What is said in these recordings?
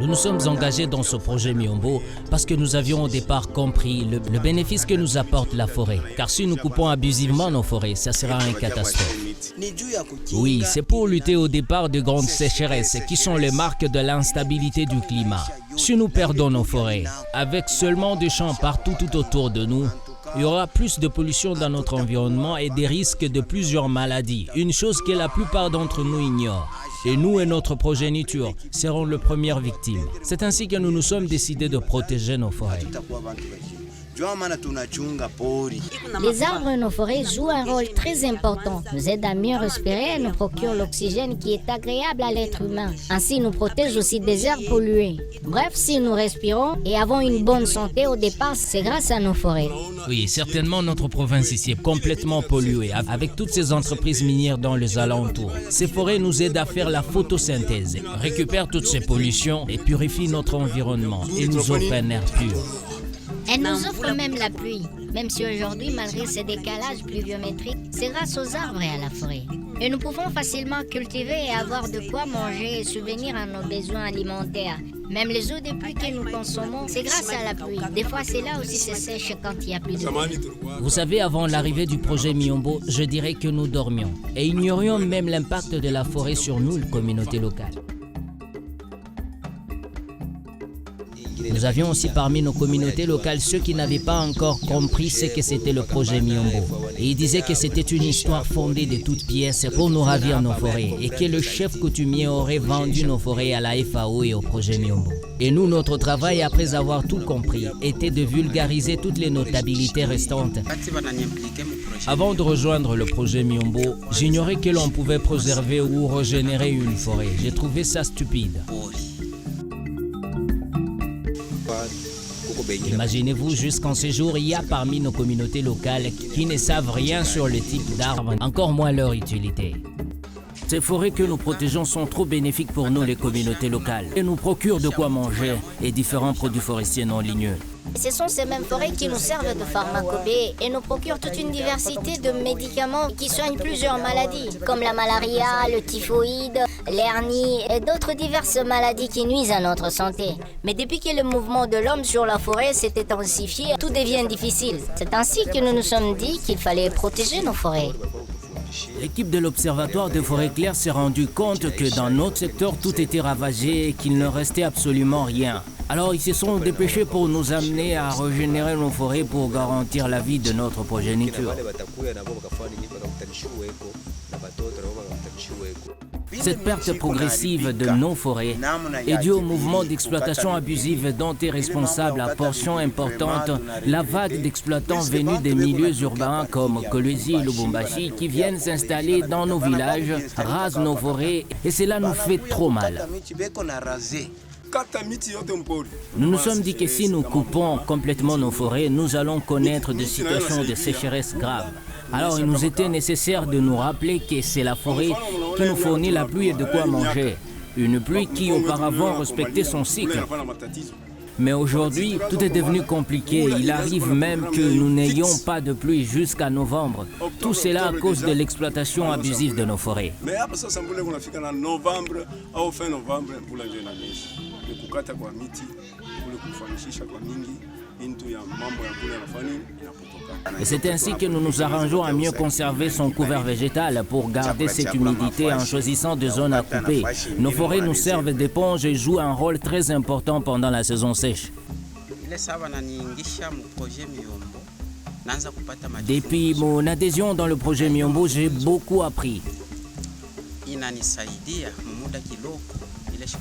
nous sommes engagés dans ce projet Miombo parce que nous avions au départ compris le bénéfice que nous apporte la forêt. Car si nous coupons abusivement nos forêts, ça sera une catastrophe. Oui, c'est pour lutter au départ de grandes sécheresses qui sont les marques de l'instabilité du climat. Si nous perdons nos forêts, avec seulement des champs partout tout autour de nous, il y aura plus de pollution dans notre environnement et des risques de plusieurs maladies, une chose que la plupart d'entre nous ignorent. Et nous et notre progéniture serons les premières victimes. C'est ainsi que nous nous sommes décidés de protéger nos forêts. Les arbres et nos forêts jouent un rôle très important, nous aident à mieux respirer et nous procurent l'oxygène qui est agréable à l'être humain. Ainsi, nous protègent aussi des airs pollués. Bref, si nous respirons et avons une bonne santé au départ, c'est grâce à nos forêts. Oui, certainement notre province ici est complètement polluée, avec toutes ces entreprises minières dans les alentours. Ces forêts nous aident à faire la photosynthèse, récupèrent toutes ces pollutions et purifient notre environnement et nous offrent un air pur. Elle nous offre même la pluie, même si aujourd'hui, malgré ces décalages pluviométriques, c'est grâce aux arbres et à la forêt. Et nous pouvons facilement cultiver et avoir de quoi manger et subvenir à nos besoins alimentaires. Même les eaux des pluies que nous consommons, c'est grâce à la pluie. Des fois, c'est là aussi c'est sèche quand il n'y a plus de pluie. Vous savez, avant l'arrivée du projet Miombo, je dirais que nous dormions et ignorions même l'impact de la forêt sur nous, la communauté locale. Nous avions aussi parmi nos communautés locales ceux qui n'avaient pas encore compris ce que c'était le projet Miombo. Et ils disaient que c'était une histoire fondée de toutes pièces pour nous ravir nos forêts et que le chef coutumier aurait vendu nos forêts à la FAO et au projet Miombo. Et nous, notre travail, après avoir tout compris, était de vulgariser toutes les notabilités restantes. Avant de rejoindre le projet Miombo, j'ignorais que l'on pouvait préserver ou régénérer une forêt. J'ai trouvé ça stupide. Imaginez-vous, jusqu'en ces jours, il y a parmi nos communautés locales qui ne savent rien sur le type d'arbres, encore moins leur utilité. Ces forêts que nous protégeons sont trop bénéfiques pour nous, les communautés locales, et nous procurent de quoi manger et différents produits forestiers non ligneux. Ce sont ces mêmes forêts qui nous servent de pharmacopée et nous procurent toute une diversité de médicaments qui soignent plusieurs maladies, comme la malaria, le typhoïde, l'hernie et d'autres diverses maladies qui nuisent à notre santé. Mais depuis que le mouvement de l'homme sur la forêt s'est intensifié, tout devient difficile. C'est ainsi que nous nous sommes dit qu'il fallait protéger nos forêts. L'équipe de l'Observatoire des forêts claires s'est rendu compte que dans notre secteur, tout était ravagé et qu'il ne restait absolument rien. Alors ils se sont dépêchés pour nous amener à régénérer nos forêts pour garantir la vie de notre progéniture. Cette perte progressive de nos forêts est due au mouvement d'exploitation abusive dont est responsable à portion importante la vague d'exploitants venus des milieux urbains comme Kolwezi et Lubumbashi qui viennent s'installer dans nos villages, rasent nos forêts et cela nous fait trop mal. Nous nous sommes dit que si nous coupons complètement nos forêts, nous allons connaître des situations de sécheresse graves. Alors il nous était nécessaire de nous rappeler que c'est la forêt qui nous fournit la pluie et de quoi manger. Une pluie qui auparavant respectait son cycle. Mais aujourd'hui, tout est devenu compliqué. Il arrive même que nous n'ayons pas de pluie jusqu'à novembre. Tout cela à cause de l'exploitation abusive de nos forêts. Et c'est ainsi que nous nous arrangeons à mieux conserver son couvert végétal pour garder cette humidité en choisissant des zones à couper. Nos forêts nous servent d'éponge et jouent un rôle très important pendant la saison sèche. Depuis mon adhésion dans le projet Miombo, j'ai beaucoup appris.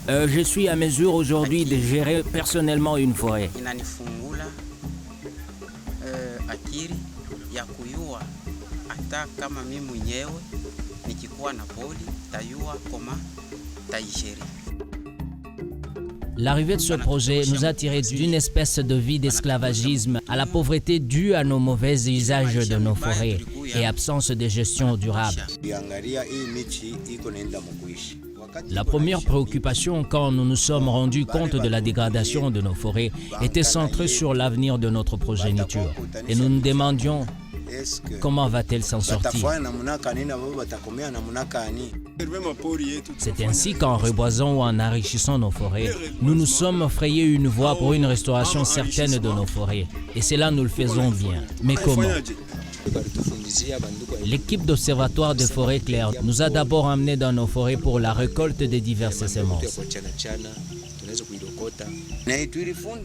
Je suis à mesure aujourd'hui de gérer personnellement une forêt. L'arrivée de ce projet nous a tiré d'une espèce de vie d'esclavagisme à la pauvreté due à nos mauvais usages de nos forêts et absence de gestion durable. La première préoccupation quand nous nous sommes rendus compte de la dégradation de nos forêts était centrée sur l'avenir de notre progéniture. Et nous nous demandions comment va-t-elle s'en sortir. C'est ainsi qu'en reboisant ou en enrichissant nos forêts, nous nous sommes frayés une voie pour une restauration certaine de nos forêts. Et cela, nous le faisons bien. Mais comment? L'équipe d'Observatoire des forêts claires nous a d'abord emmenés dans nos forêts pour la récolte des diverses semences.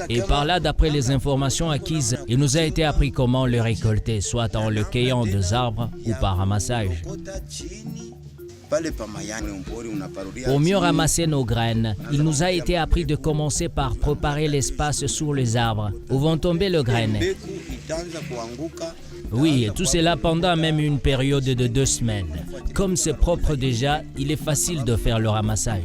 Et par là, d'après les informations acquises, il nous a été appris comment le récolter, soit en le cueillant des arbres ou par ramassage. Pour mieux ramasser nos graines, il nous a été appris de commencer par préparer l'espace sur les arbres où vont tomber les graines. Oui, et tout cela pendant même une période de 2 semaines. Comme c'est propre déjà, il est facile de faire le ramassage.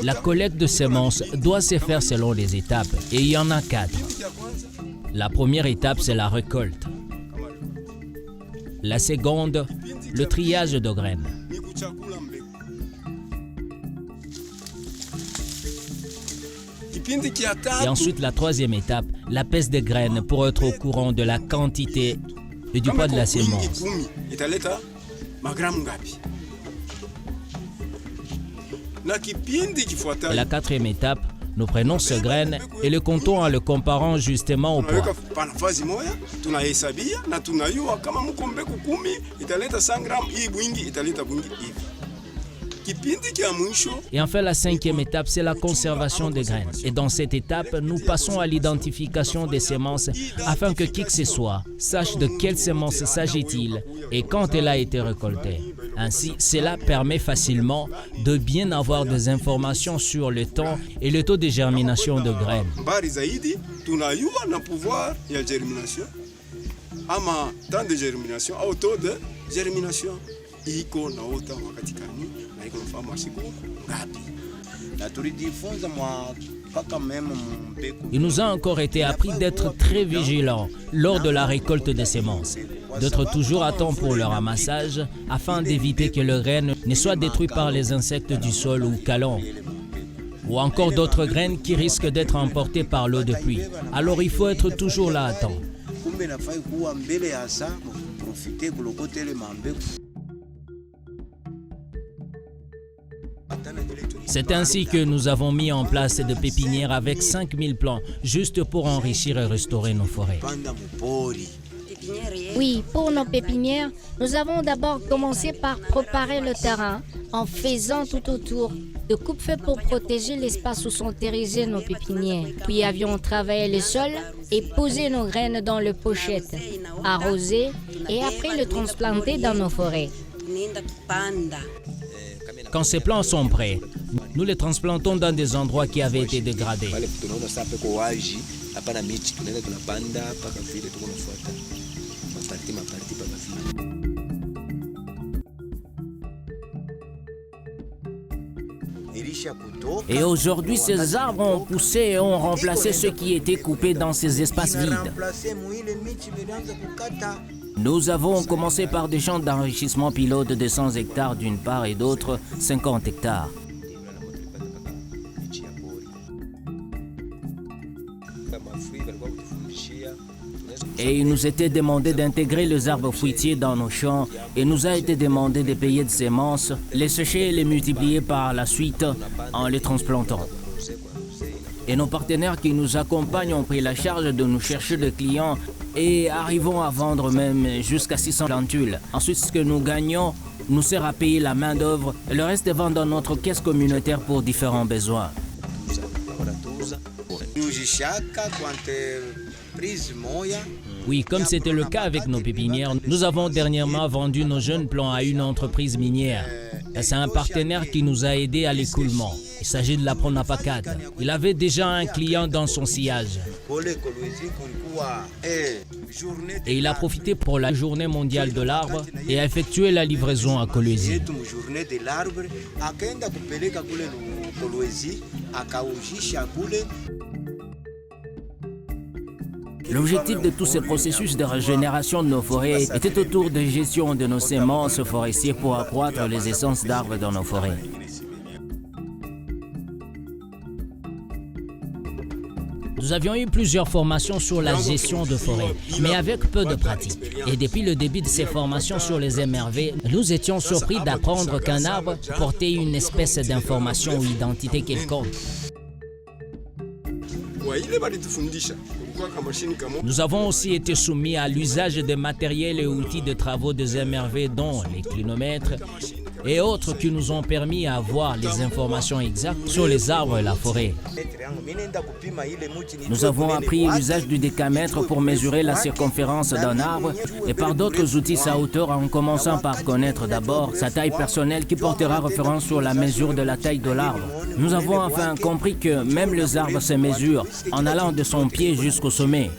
La collecte de semences doit se faire selon les étapes, et il y en a 4. La première étape, c'est la récolte. La seconde, le triage de graines. Et ensuite, la troisième étape, la pèse des graines pour être au courant de la quantité et du poids de la semence. Et la quatrième étape, nous prenons ces graines et les comptons en le comparant justement au poids. Et enfin, la cinquième étape, c'est la conservation des graines. Et dans cette étape, nous passons à l'identification des semences afin que qui que ce soit sache de quelle semence s'agit-il et quand elle a été récoltée. Ainsi, cela permet facilement de bien avoir des informations sur le temps et le taux de germination de graines. Il nous a encore été appris d'être très vigilants lors de la récolte des semences, d'être toujours à temps pour le ramassage afin d'éviter que les graines ne soient détruites par les insectes du sol ou câlons, ou encore d'autres graines qui risquent d'être emportées par l'eau de pluie. Alors il faut être toujours là à temps. C'est ainsi que nous avons mis en place des pépinières avec 5000 plants, juste pour enrichir et restaurer nos forêts. Oui, pour nos pépinières, nous avons d'abord commencé par préparer le terrain en faisant tout autour de coupe-feu pour protéger l'espace où sont érigées nos pépinières. Puis avions travaillé le sol et posé nos graines dans les pochettes, arrosé et après le transplanter dans nos forêts. Quand ces plants sont prêts, nous les transplantons dans des endroits qui avaient été dégradés. Et aujourd'hui, ces arbres ont poussé et ont remplacé ceux qui étaient coupés dans ces espaces vides. Nous avons commencé par des champs d'enrichissement pilote de 100 hectares d'une part et d'autre 50 hectares. Et il nous était demandé d'intégrer les arbres fruitiers dans nos champs et nous a été demandé de payer des semences, les sécher et les multiplier par la suite en les transplantant. Et nos partenaires qui nous accompagnent ont pris la charge de nous chercher des clients et arrivons à vendre même jusqu'à 600 plantules. Ensuite, ce que nous gagnons nous sert à payer la main-d'œuvre et le reste est vendu dans notre caisse communautaire pour différents besoins. Oui, comme c'était le cas avec nos pépinières, nous avons dernièrement vendu nos jeunes plants à une entreprise minière. C'est un partenaire qui nous a aidés à l'écoulement. Il s'agit de la Pronapacat. Il avait déjà un client dans son sillage. Et il a profité pour la journée mondiale de l'arbre et a effectué la livraison à Kolwezi. L'objectif de tous ces processus de régénération de nos forêts était autour de gestion de nos semences forestières pour accroître les essences d'arbres dans nos forêts. Nous avions eu plusieurs formations sur la gestion de forêt, mais avec peu de pratique. Et depuis le début de ces formations sur les MRV, nous étions surpris d'apprendre qu'un arbre portait une espèce d'information ou identité quelconque. Nous avons aussi été soumis à l'usage des matériels et outils de travaux des MRV, dont les clinomètres et autres qui nous ont permis d'avoir les informations exactes sur les arbres et la forêt. Nous avons appris l'usage du décamètre pour mesurer la circonférence d'un arbre et par d'autres outils sa hauteur en commençant par connaître d'abord sa taille personnelle qui portera référence sur la mesure de la taille de l'arbre. Nous avons enfin compris que même les arbres se mesurent en allant de son pied jusqu'au sommet.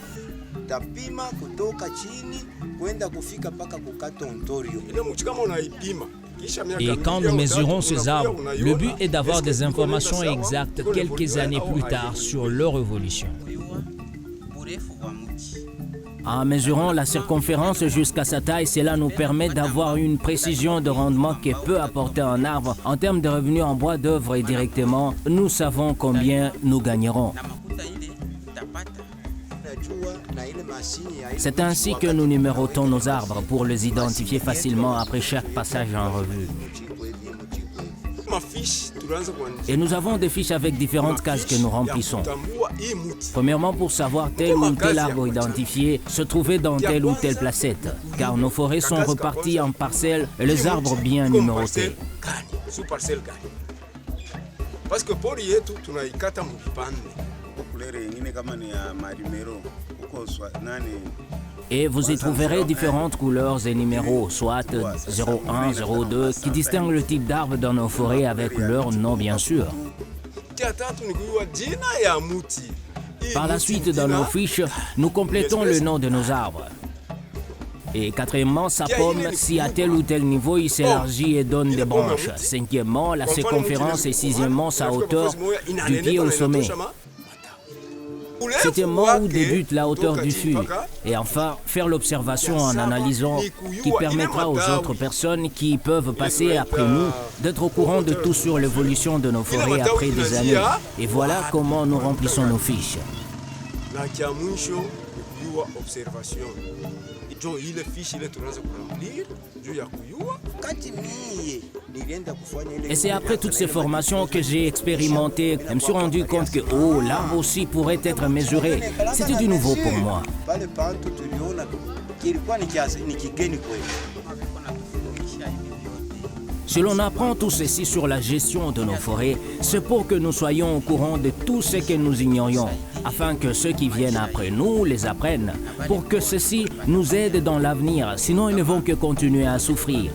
Et quand nous mesurons ces arbres, le but est d'avoir des informations exactes quelques années plus tard sur leur évolution. En mesurant la circonférence jusqu'à sa taille, cela nous permet d'avoir une précision de rendement que peut apporter un arbre. En termes de revenus en bois d'œuvre et directement, nous savons combien nous gagnerons. C'est ainsi que nous numérotons nos arbres pour les identifier facilement après chaque passage en revue. Et nous avons des fiches avec différentes cases que nous remplissons. Premièrement, pour savoir tel ou tel arbre identifié se trouvait dans telle ou telle placette, car nos forêts sont reparties en parcelles et les arbres bien numérotés. Et vous y trouverez différentes couleurs et numéros, soit 01, 02, qui distinguent le type d'arbre dans nos forêts avec leur nom bien sûr. Par la suite, dans nos fiches, nous complétons le nom de nos arbres. Et quatrièmement, sa pomme, si à tel ou tel niveau il s'élargit et donne des branches. Cinquièmement, la circonférence et sixièmement, sa hauteur du pied au sommet. Septièmement, où débute la hauteur du fût. Et enfin, faire l'observation en analysant qui permettra aux autres personnes qui peuvent passer après nous d'être au courant de tout sur l'évolution de nos forêts après des années. Et voilà comment nous remplissons nos fiches. Et c'est après toutes ces formations que j'ai expérimenté. Je me suis rendu compte que l'arbre aussi pourrait être mesuré. C'était du nouveau pour moi. Si l'on apprend tout ceci sur la gestion de nos forêts, c'est pour que nous soyons au courant de tout ce que nous ignorions, afin que ceux qui viennent après nous les apprennent, pour que ceci nous aide dans l'avenir, sinon ils ne vont que continuer à souffrir.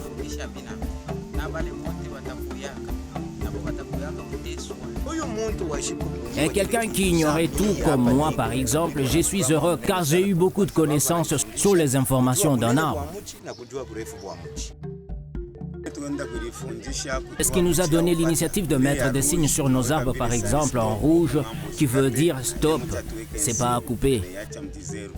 Et quelqu'un qui ignorait tout comme moi, par exemple, je suis heureux car j'ai eu beaucoup de connaissances sur les informations d'un arbre. Ce qui nous a donné l'initiative de mettre des signes sur nos arbres, par exemple en rouge, qui veut dire stop, c'est pas à couper.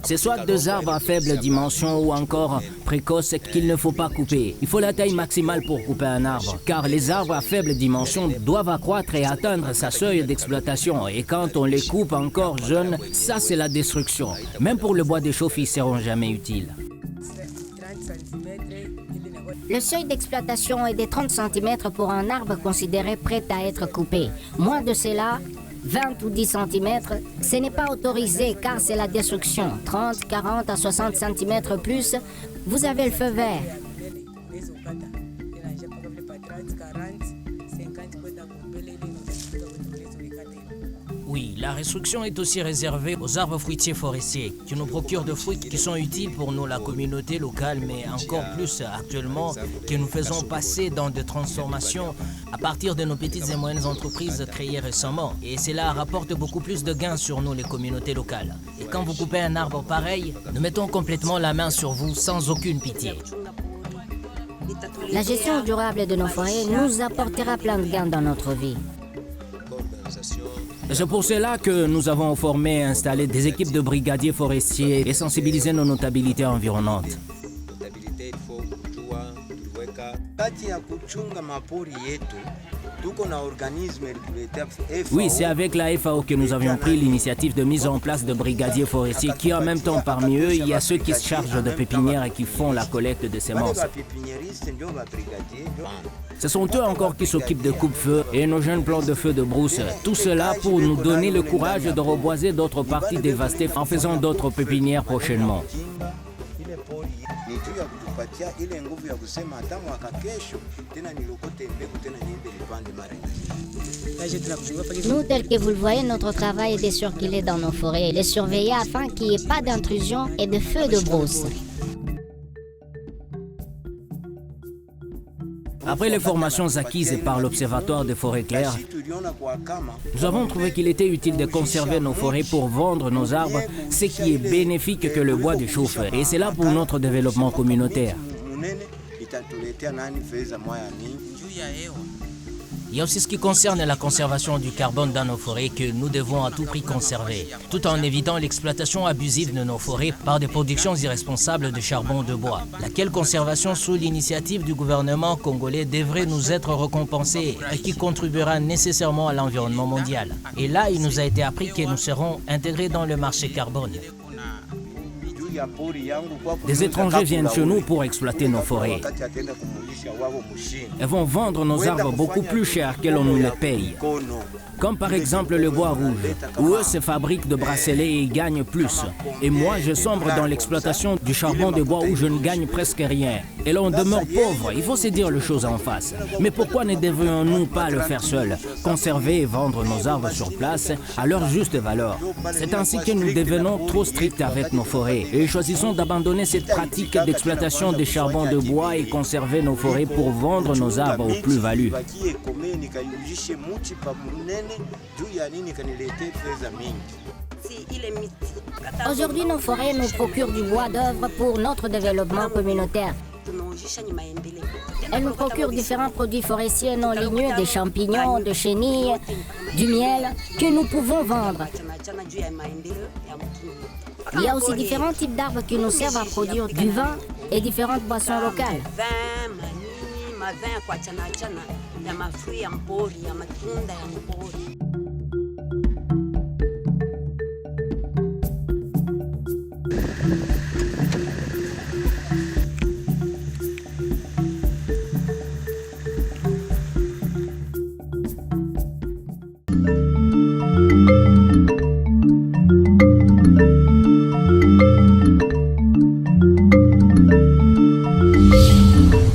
C'est soit des arbres à faible dimension ou encore précoces qu'il ne faut pas couper. Il faut la taille maximale pour couper un arbre, car les arbres à faible dimension doivent accroître et atteindre sa seuil d'exploitation. Et quand on les coupe encore jeunes, ça c'est la destruction. Même pour le bois de chauffe, ils ne seront jamais utiles. Le seuil d'exploitation est de 30 cm pour un arbre considéré prêt à être coupé. Moins de cela, 20 ou 10 cm, ce n'est pas autorisé car c'est la destruction. 30, 40 à 60 cm plus, vous avez le feu vert. Oui, la restriction est aussi réservée aux arbres fruitiers forestiers qui nous procurent de fruits qui sont utiles pour nous, la communauté locale, mais encore plus actuellement que nous faisons passer dans des transformations à partir de nos petites et moyennes entreprises créées récemment. Et cela rapporte beaucoup plus de gains sur nous, les communautés locales. Et quand vous coupez un arbre pareil, nous mettons complètement la main sur vous sans aucune pitié. La gestion durable de nos forêts nous apportera plein de gains dans notre vie. C'est pour cela que nous avons formé et installé des équipes de brigadiers forestiers et sensibilisé nos notabilités environnantes. Oui, c'est avec la FAO que nous avions pris l'initiative de mise en place de brigadiers forestiers qui, en même temps, parmi eux, il y a ceux qui se chargent de pépinières et qui font la collecte de semences. Ce sont eux encore qui s'occupent de coupe-feu et nos jeunes plants de feu de brousse. Tout cela pour nous donner le courage de reboiser d'autres parties dévastées en faisant d'autres pépinières prochainement. Nous, tel que vous le voyez, notre travail est de circuler dans nos forêts et les surveiller afin qu'il n'y ait pas d'intrusion et de feux de brousse. Après les formations acquises par l'Observatoire des forêts claires, nous avons trouvé qu'il était utile de conserver nos forêts pour vendre nos arbres, ce qui est bénéfique que le bois de chauffe. Et c'est là pour notre développement communautaire. Il y a aussi ce qui concerne la conservation du carbone dans nos forêts que nous devons à tout prix conserver, tout en évitant l'exploitation abusive de nos forêts par des productions irresponsables de charbon de bois. Laquelle conservation sous l'initiative du gouvernement congolais devrait nous être récompensée et qui contribuera nécessairement à l'environnement mondial. Et là, il nous a été appris que nous serons intégrés dans le marché carbone. Des étrangers viennent chez nous pour exploiter nos forêts. Ils vont vendre nos arbres beaucoup plus cher que l'on nous les paye. Comme par exemple le bois rouge, où eux se fabriquent de bracelets et ils gagnent plus. Et moi, je sombre dans l'exploitation du charbon de bois où je ne gagne presque rien. Et l'on demeure pauvre, il faut se dire les choses en face. Mais pourquoi ne devrions-nous pas le faire seuls? Conserver et vendre nos arbres sur place à leur juste valeur. C'est ainsi que nous devenons trop stricts avec nos forêts et choisissons d'abandonner cette pratique d'exploitation des charbons de bois et conserver nos forêts pour vendre nos arbres aux plus-values. Aujourd'hui, nos forêts nous procurent du bois d'œuvre pour notre développement communautaire. Elles nous procurent différents produits forestiers non ligneux, des champignons, des chenilles, du miel, que nous pouvons vendre. Il y a aussi différents types d'arbres qui nous servent à produire du vin et différentes boissons locales.